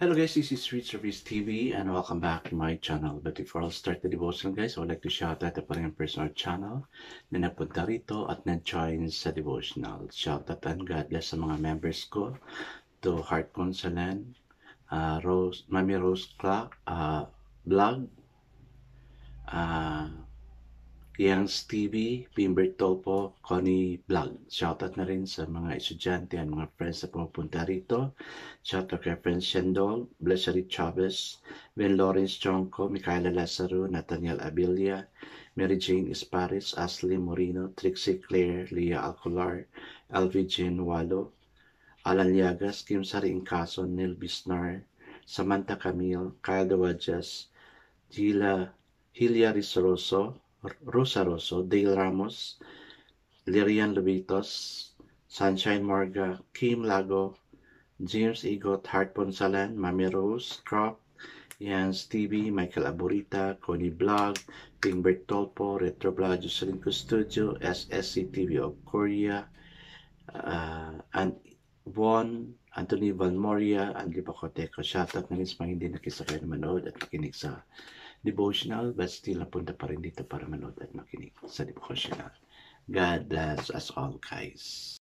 Hello guys, this is Street Service TV and welcome back to my channel. But before I start the devotion guys, I would like to shout out pa rin ang personal channel na napunta rito at nag-join sa devotional. Shout out and God bless sa mga members ko, to Heart Consolan, Mami Rose Clark, Vlog, Yang TV, Pimbert Tolpo, Connie Vlog. Shoutout na rin sa mga estudyante at mga friends na pumupunta rito. Shoutout kay Friends Shendol, Blessarit Chavez, Ben Lawrence Chonko, Micaela Lazaro, Nathaniel Abilia, Mary Jane Esparis, Ashley Moreno, Trixie Claire, Leah Alcolar, Alvi Jean Walo, Alan Llagas, Kim Sari Incason, Neil Bisnar, Samantha Camille, Kyle Dawajas, Hilia Risoroso, Rosa Rosso, Dale Ramos, Lirian Lobitos, Sunshine Morga, Kim Lago, James Igot, Hart Ponsalan, Mami Rose, Crop, Yan Stevie, Michael Aburita, Connie Blog, Pingbert Tolpo, Retro Blog, Jocelyn Studio, SSC TV of Korea, and Von, Anthony Van Moria, and Lipacoteco. Shoutout na rin sa mga hindi nakisakay na manood at makinig sa devotional, but still napunta pa rin dito para manood at makinig sa devotional. God bless us all, guys.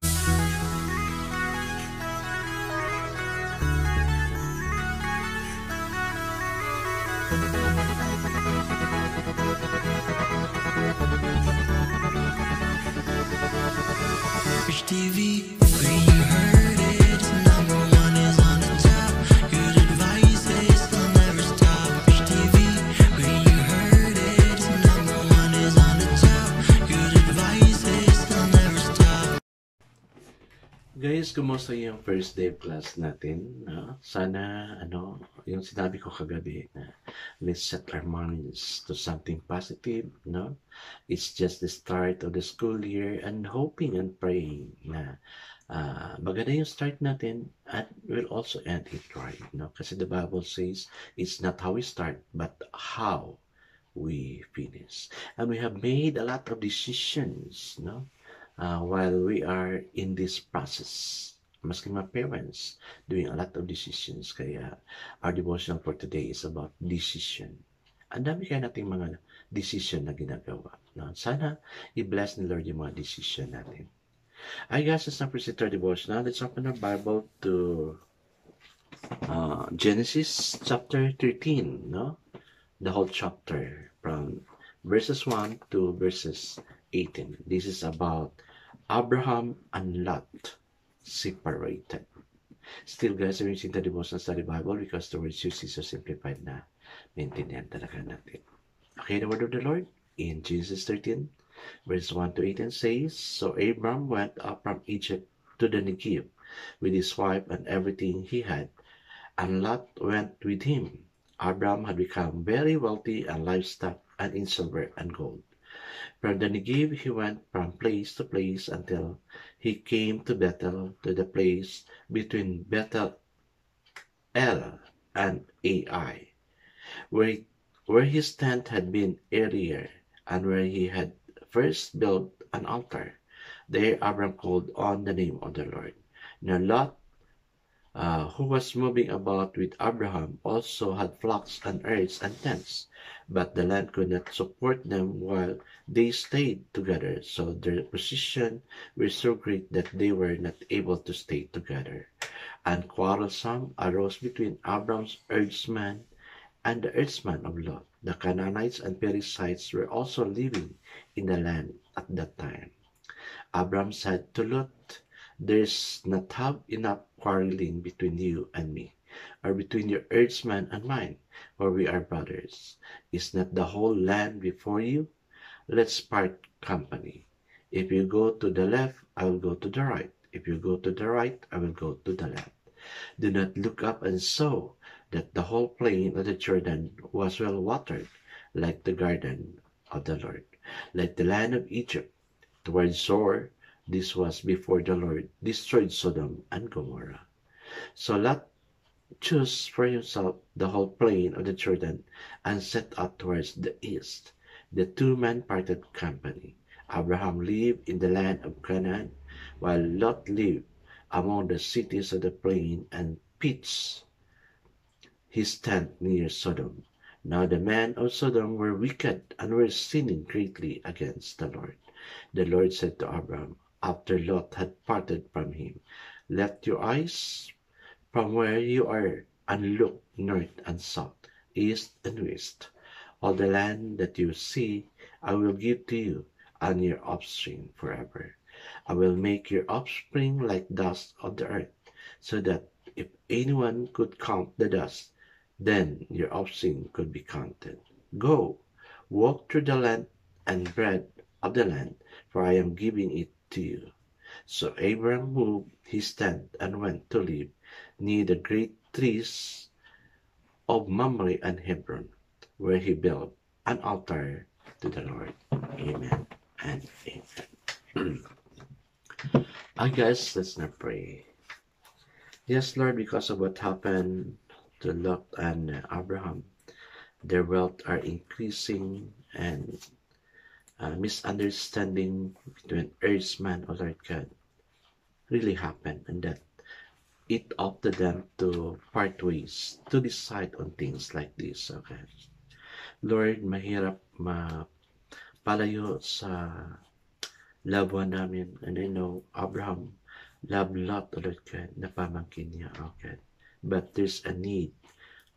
Rich TV, where you heard it, number one is on the top. Good advice is they'll never stop. Rich TV, where you heard it, number one is on the top. Good advice is they'll never stop. Guys, kumusta yung first day of class natin? Sana, yung sinabi ko kagabi na let's set our minds to something positive, no? It's just the start of the school year and hoping and praying na maganda yung start natin and we'll also end it right, no? Kasi the Bible says it's not how we start but how we finish. And we have made a lot of decisions, no? While we are in this process, maski mga parents doing a lot of decisions. Kaya our devotional for today is about decision. Ang dami kaya nating mga decision na ginagawa. No? Sana i-bless ni Lord yung mga decision natin. I guess it's time for our devotional. Let's open our Bible to Genesis chapter 13. No? The whole chapter from verses 1 to verses 18. This is about Abraham and Lot separated. Still guys, I'm using the devotional study Bible because the word used is so simplified na maintindihan talaga natin. Okay, the word of the Lord in Genesis 13 verse 1 to 18 says, So Abram went up from Egypt to the Negev with his wife and everything he had, and Lot went with him. Abram had become very wealthy in livestock and in silver and gold. From the Negev he went from place to place until he came to Bethel, to the place between Bethel El and Ai, where his tent had been earlier, and where he had first built an altar. There Abram called on the name of the Lord. Now Lot, who was moving about with Abraham, also had flocks and herds and tents, but the land could not support them while they stayed together, so their position was so great that they were not able to stay together. And quarrelsome arose between Abram's herdsmen and the herdsmen of Lot. The Canaanites and Perizzites were also living in the land at that time. Abram said to Lot, There's not have enough quarreling between you and me, or between your herdsmen and mine, for we are brothers. Is not the whole land before you? Let's part company. If you go to the left, I will go to the right. If you go to the right, I will go to the left. Do not look up and saw that the whole plain of the Jordan was well watered, like the garden of the Lord, like the land of Egypt, towards Zoar. This was before the Lord destroyed Sodom and Gomorrah. So Lot chose for himself the whole plain of the Jordan and set out towards the east. The two men parted company. Abraham lived in the land of Canaan, while Lot lived among the cities of the plain and pitched his tent near Sodom. Now the men of Sodom were wicked and were sinning greatly against the Lord. The Lord said to Abram, after Lot had parted from him, "Let your eyes from where you are and look north and south, east and west. All the land that you see I will give to you and your offspring forever. I will make your offspring like dust of the earth, so that if anyone could count the dust, then your offspring could be counted. Go, walk through the land and bread of the land, for I am giving it to you." So Abram moved his tent and went to live near the great trees of Mamre and Hebron, where he built an altar to the Lord. Amen and amen. I guess let's not pray. Yes, Lord, because of what happened to Lot and Abraham, their wealth are increasing and misunderstanding between earthman, O Lord God, really happened, and that it opted them to part ways to decide on things like this. Okay, Lord, mahirap mapalayo sa loved one namin, and I know Abraham loved Lot, O Lord God, na pamangkin niya, okay, but there's a need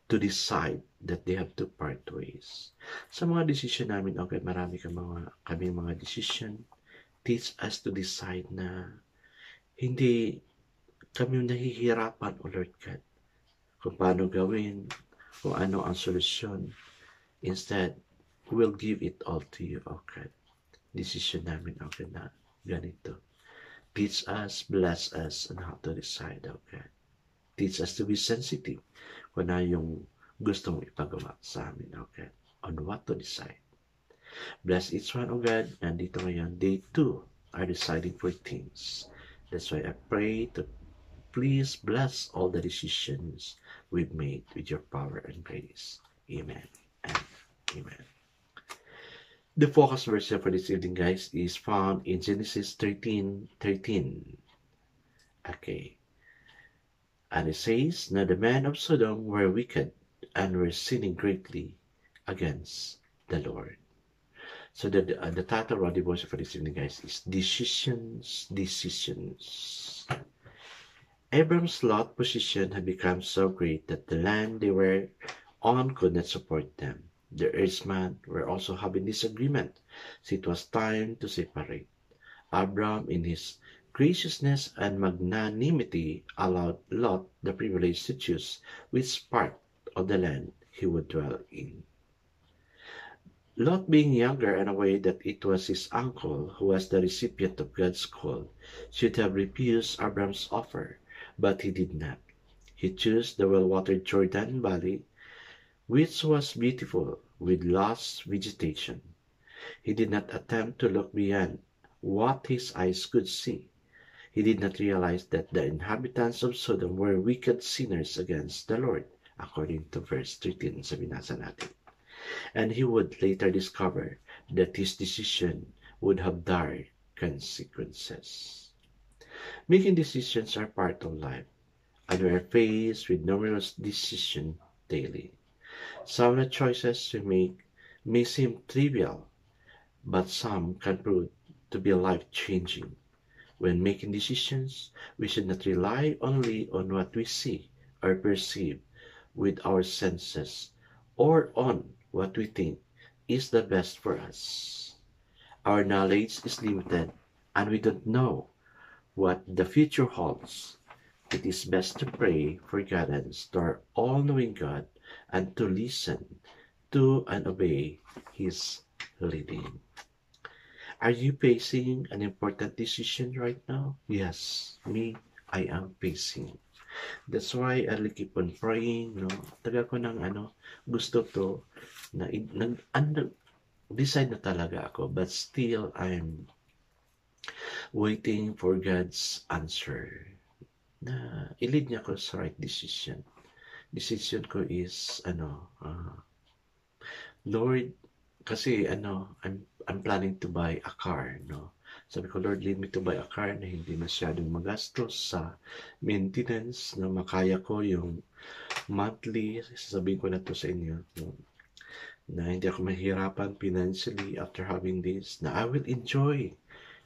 to decide that they have to part ways. Sa mga decision namin, okay, marami kami mga decision. Teach us to decide na hindi kami nahihirapan, O Lord God, kung paano gawin, kung ano ang solusyon. Instead, we'll give it all to you, O God. Decision namin, okay, na ganito. Teach us, bless us on how to decide, okay. Teach us to be sensitive kung ano yung gusto mong ipagawa sa amin, okay, on what to decide. Bless each one, O God. Nandito ngayon, they too are deciding for things. That's why I pray to please bless all the decisions we've made with your power and grace. Amen and amen. The focus verse for this evening, guys, is found in Genesis 13:13. Okay. And it says, "Now the men of Sodom were wicked and were sinning greatly against the Lord." So the title of the devotion for this evening, guys, is Decisions, Decisions. Abram's lot position had become so great that the land they were on could not support them. The earthman were also having disagreement, so it was time to separate. Abram, in his graciousness and magnanimity, allowed Lot the privilege to choose which part of the land he would dwell in. Lot, being younger and aware that it was his uncle who was the recipient of God's call, should have refused Abram's offer, but he did not. He chose the well-watered Jordan Valley, which was beautiful with lush vegetation. He did not attempt to look beyond what his eyes could see. He did not realize that the inhabitants of Sodom were wicked sinners against the Lord, according to verse 13 sa binasa natin. And he would later discover that his decision would have dire consequences. Making decisions are part of life, and we are faced with numerous decisions daily. Some of the choices we make may seem trivial, but some can prove to be life-changing. When making decisions, we should not rely only on what we see or perceive with our senses, or on what we think is the best for us. Our knowledge is limited, and we don't know what the future holds. It is best to pray for guidance to our all-knowing God and to listen to and obey His leading. Are you facing an important decision right now? Yes, I am facing. That's why I'll keep on praying, no? Taga ko ng gusto to, na decide na talaga ako, but still I'm waiting for God's answer. Na i-lead niya ako sa right decision. Decision ko is, Lord, kasi I'm planning to buy a car, no? Sabi ko, Lord, lead me to buy a car na hindi masyadong magastos sa maintenance, na makaya ko yung monthly, sasabihin ko na to sa inyo, no? Na hindi ako mahirapan financially after having this, na I will enjoy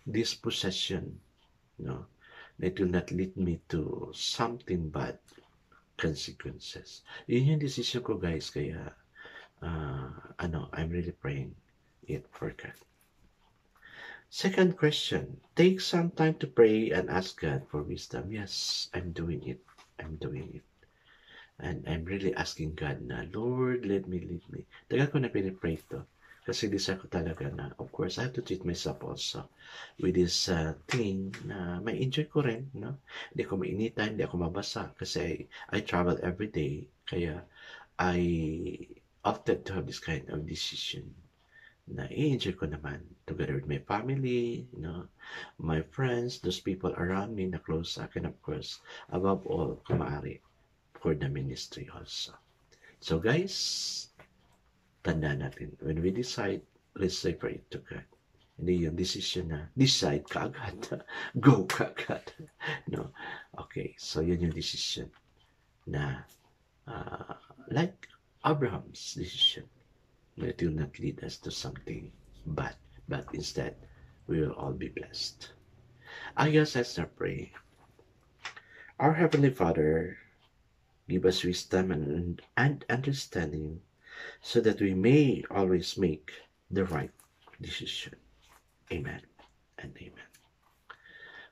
this possession, no? It will not lead me to something bad consequences. Yun yung decision ko, guys, kaya I'm really praying it for God. Second question, take some time to pray and ask God for wisdom. Yes, I'm doing it. And I'm really asking God na, Lord, lead me. Tagal ko na pinipray ito. Kasi desire ko talaga na, of course, I have to treat myself also with this thing na may enjoy ko rin, no? Hindi ako mainitan, hindi ako mabasa kasi I travel every day. Kaya I opted to have this kind of decision na i-enjoy ko naman together with my family, my friends, those people around me na close sa akin, of course, above all, kung maaari, for the ministry also. So guys, tandaan natin, when we decide, let's refer it to God. Hindi yung decision na decide ka agad, go ka agad. No? Okay, so yun yung decision na like Abraham's decision. It will not lead us to something bad, but instead, we will all be blessed. I guess let's not pray. Our Heavenly Father, give us wisdom and understanding so that we may always make the right decision. Amen and amen.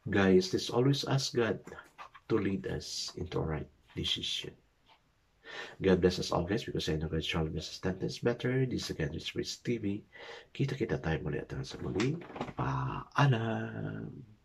Guys, let's always ask God to lead us into a right decision. God bless us all, guys, because I know God shall bless us 10 times better. This again is Rich TV. Kita-kita tayo muli at hanggang sa muli. Paalam!